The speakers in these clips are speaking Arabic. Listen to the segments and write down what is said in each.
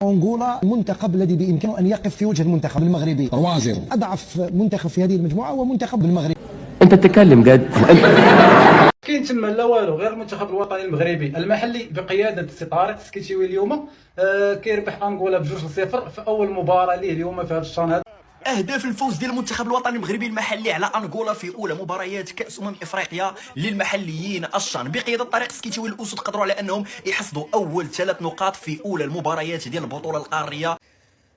أنغولا المنتخب الذي بإمكانه أن يقف في وجه المنتخب المغربي. أضعف منتخب في هذه المجموعة هو منتخب المغرب. أنت تتكلم جد؟ كاين تما لا والو، غير المنتخب الوطني المغربي المحلي بقياده السي طارق سكيتشيوي اليوم كيربح انغولا ب2-0 في اول مباراه ليه اليوم في هذا الشان هذا. اهداف الفوز ديال المنتخب الوطني المغربي المحلي على انغولا في اولى مباريات كاس افريقيا للمحليين الشان بقياده طارق سكيتشيوي. الاسود قدروا على انهم يحصدوا اول 3 نقاط في اولى المباريات ديال البطوله القاريه.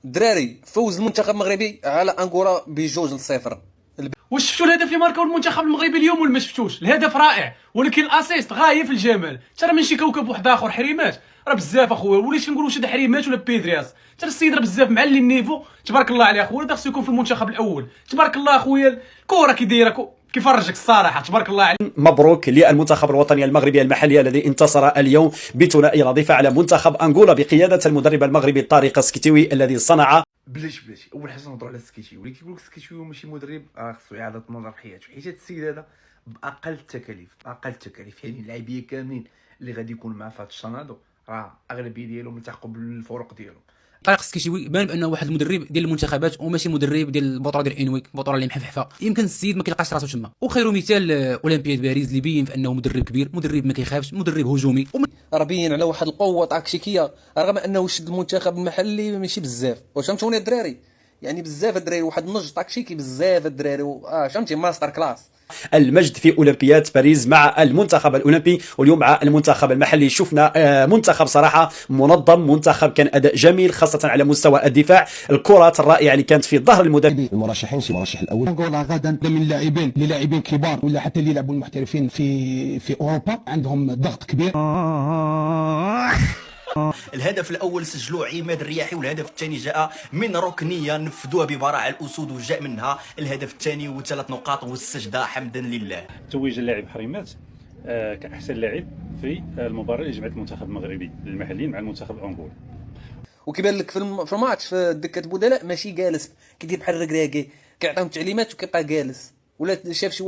دراري، فوز المنتخب المغربي على انغولا ب2-0. واش شفتوا الهدف اللي ماركاو المنتخب المغربي اليوم ولا ما شفتوش؟ الهدف رائع، ولكن الاسيست غايه في الجمال. ترى من شي كوكب واحد اخر حريمات راه بزاف اخويا، وليش نقولوا شي حريمات ولا بيدرياس. ترى السيد راه بزاف معلي النيفو، تبارك الله عليه اخويا. خصو يكون في المنتخب الاول، تبارك الله اخويا. الكره كي دايره كيفرجك الصراحه، تبارك الله عليه. مبروك للمنتخب الوطني المغربي المحلي الذي انتصر اليوم بثنائي نظيفه على منتخب انغولا بقياده المدرب المغربي طارق سكيتشيوي الذي صنع. بلاش اول حاجه نهضروا على السكيتشيوي. اللي كيقول لك السكيتشيوي ماشي مدرب خصو اعاده نظر في حياته، حيت هذا السيد هذا باقل التكاليف يعني اللاعبيه كاملين اللي غادي يكون معاه في هذا الشان هذا راه اغلبيه ديالهم التحقوا بالفرق ديالهم. طارق سكيتشيوي بان بانه واحد المدرب ديال المنتخبات وماشي مدرب ديال البطوله ديال انويك، البطوله اللي محفحفه. يمكن السيد ما كيلقاش راسو تما، وخير مثال اولمبياد باريس اللي بين في انه مدرب كبير، مدرب ما كيخافش، مدرب هجومي. راه باين على واحد القوه تكتيكيه، رغم انه شد المنتخب المحلي ماشي بزاف. واش فهمتوني الدراري؟ يعني بزاف الدراري، واحد النضج تكتيكي بزاف الدراري. فهمتي، ماستر كلاس. المجد في اولمبياد باريس مع المنتخب الاولمبي، واليوم مع المنتخب المحلي. شفنا منتخب صراحه منظم، منتخب كان اداء جميل خاصه على مستوى الدفاع. الكرات الرائعه اللي كانت في ظهر المدافع. المرشحين شي المرشح الاول انغولا غدا من لاعبين للاعبين كبار ولا حتى اللي يلعبوا المحترفين في اوروبا، عندهم ضغط كبير. الهدف الاول سجلوه عماد الرياحي، والهدف الثاني جاء من ركنيه نفذوها ببراعه الاسود، وجاء منها الهدف الثاني و3 نقاط والسجده حمدا لله. توج اللاعب حريمات كاحسن لاعب في المباراه اللي جمعت المنتخب المغربي المحلي مع المنتخب الانغولي. وكيبان لك في الماتش في دكه البدلاء ماشي جالس، كيدير بحال الركراكي، كيعطيهم تعليمات وكيبقى جالس. ولا شاف شي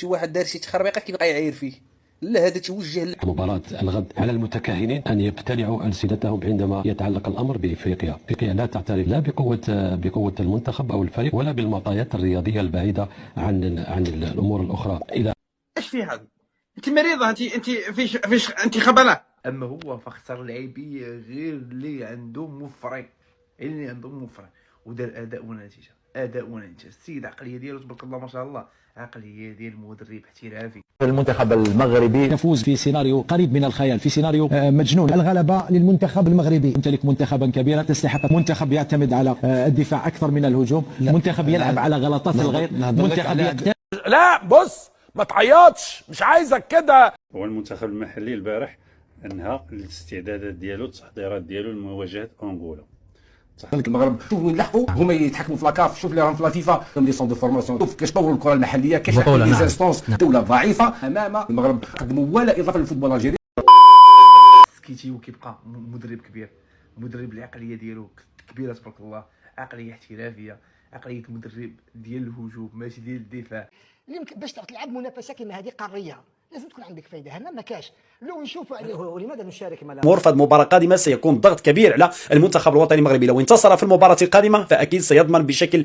واحد دار شي تخربيقه كيبقى يعاير فيه. لا، هذا توجه. مباراة الغد على المتكهنين أن يبتلعوا ألسنتهم عندما يتعلق الأمر بإفريقيا. إفريقيا لا تعترف لا بقوة المنتخب أو الفريق ولا بالمعطيات الرياضية البعيدة عن الأمور الأخرى. إلى ايش في هذا؟ انت مريضه، انت فيش انت خبله. اما هو فاختار لاعبيه غير اللي عندهم موفرين، ودار اداء ونتيجه. السيد عقليه ديالو تبارك الله ما شاء الله، عقليه ديال مدرب احترافي. المنتخب المغربي يفوز في سيناريو قريب من الخيال، في سيناريو مجنون. الغلبة للمنتخب المغربي. يمتلك منتخبا كبيرا تستحق، منتخب يعتمد على الدفاع أكثر من الهجوم، منتخب يلعب على غلطات الغير، منتخب لا بص ما تعيطش، مش عايزك كده. هو المنتخب المحلي البارح انهى الاستعدادات ديالو، التحضيرات ديالو لمواجهه انغولا. المغرب شوف وين لحقوا، هما يتحكموا في لاكاف، شوف اللي راهم في لافيفا عندهم دي سون دو فورماسيون، شوف كيفاش طوروا الكره المحليه، كيفاش لي انستونس. دوله ضعيفه امام المغرب قدموا ولا اضافه للفوتبول الجيري. سكيتشيوي كيبقى مدرب كبير، مدرب العقليه ديالو كبيره تبارك الله، عقليه احترافيه، عقليه مدرب ديال الهجوم ماشي ديال الدفاع. يمكن باش تلعب منافسه كما هذه قاريه لازم تكون عندك فايده. هنا ما كاش. لو نشوفوا ولماذا نشارك في المباراة القادمة سيكون ضغط كبير على المنتخب الوطني المغربي. لو انتصر في المباراة القادمة فأكيد سيضمن بشكل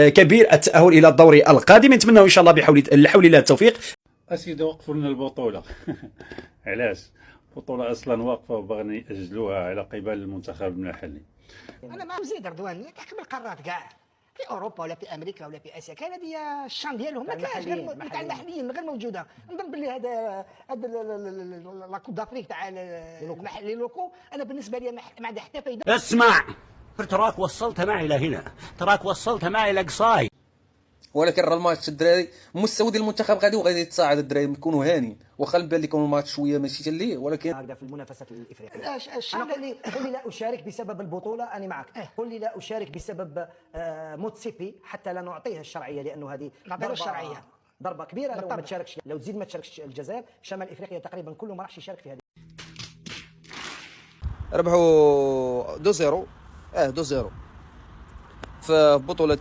كبير التأهل إلى الدور القادم. نتمنى إن شاء الله بحول الله التوفيق. أسيدي وقفوا لنا البطولة. علاش؟ البطولة أصلا واقفة وبغني يأجلوها على قبال المنتخب المحلي. أنا مع زيد رضوان، تحكم القارات كاع في اوروبا ولا في امريكا ولا في اسيا، كان هذه الشان ديالهم ما كانش تاع المحليين غير موجوده. نظن باللي هذا لا كوب دافريك تاع المحلي لوكو، انا بالنسبه لي ما عندها حتى فايده. اسمع، تراك وصلت معي الى هنا، تراك وصلت معي الى قصاي. ولكن راه الماتش الدراري مستوى ديال المنتخب غادي يتصاعد الدراري، يكونوا هانين. واخا البال يكون الماتش شويه ماشي اللي، ولكن هكذا في المنافسه الافريقيه. قل لي لا اشارك بسبب البطوله، انا معك. قل لي لا اشارك بسبب موتسيبي حتى لا نعطيه الشرعيه، لانه هذه ضربه كبيره. لو ما تشاركش، لو تزيد ما تشاركش الجزائر، شمال افريقيا تقريبا كله ما راحش يشارك في هذه. ربحوا 2-0 2-0 في بطوله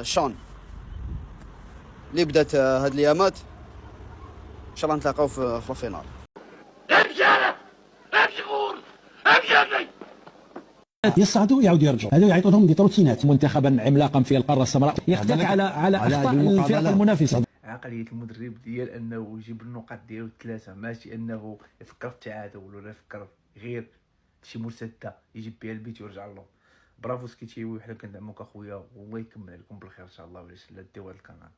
شان اللي بدات هاد الايامات. ان شاء الله نتلاقاو في الفينال. امشي غور، امشي يصعدوا يعاودوا يرجعوا، هذا يعيطوا لهم دي تروتينات. منتخبا عملاقا في القاره السمراء يقترح على اخطاء الفرق المنافسه. عقليه المدرب ديال انه يجيب النقاط ديالو 3، ماشي انه يفكر في التعادل ولا يفكر غير شي مرتده يجيب بها البيت ويرجع له. برافو سكيتشيوي، حنا كندعموك اخويا، والله يكمل عليكم بالخير ان شاء الله، ولا لا ديو هذا القناه.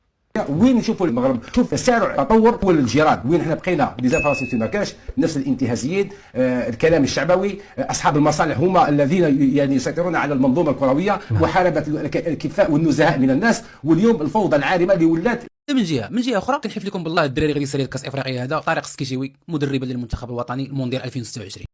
وين نشوفوا المغرب؟ شوف تسارع تطور هو الجيران، وين حنا بقينا ديزانفراسيون ما كاش، نفس الانتهازيين، الكلام الشعبوي، اصحاب المصالح هما الذين يعني يسيطرون على المنظومه الكرويه، محاربه الكفاء والنزهاء من الناس، واليوم الفوضى العارمه اللي ولات. من جهه اخرى كنحلف لكم بالله الدراري غادي يسالي كاس افريقيا هذا طارق سكيشيوي مدربا للمنتخب الوطني المونديال 2026.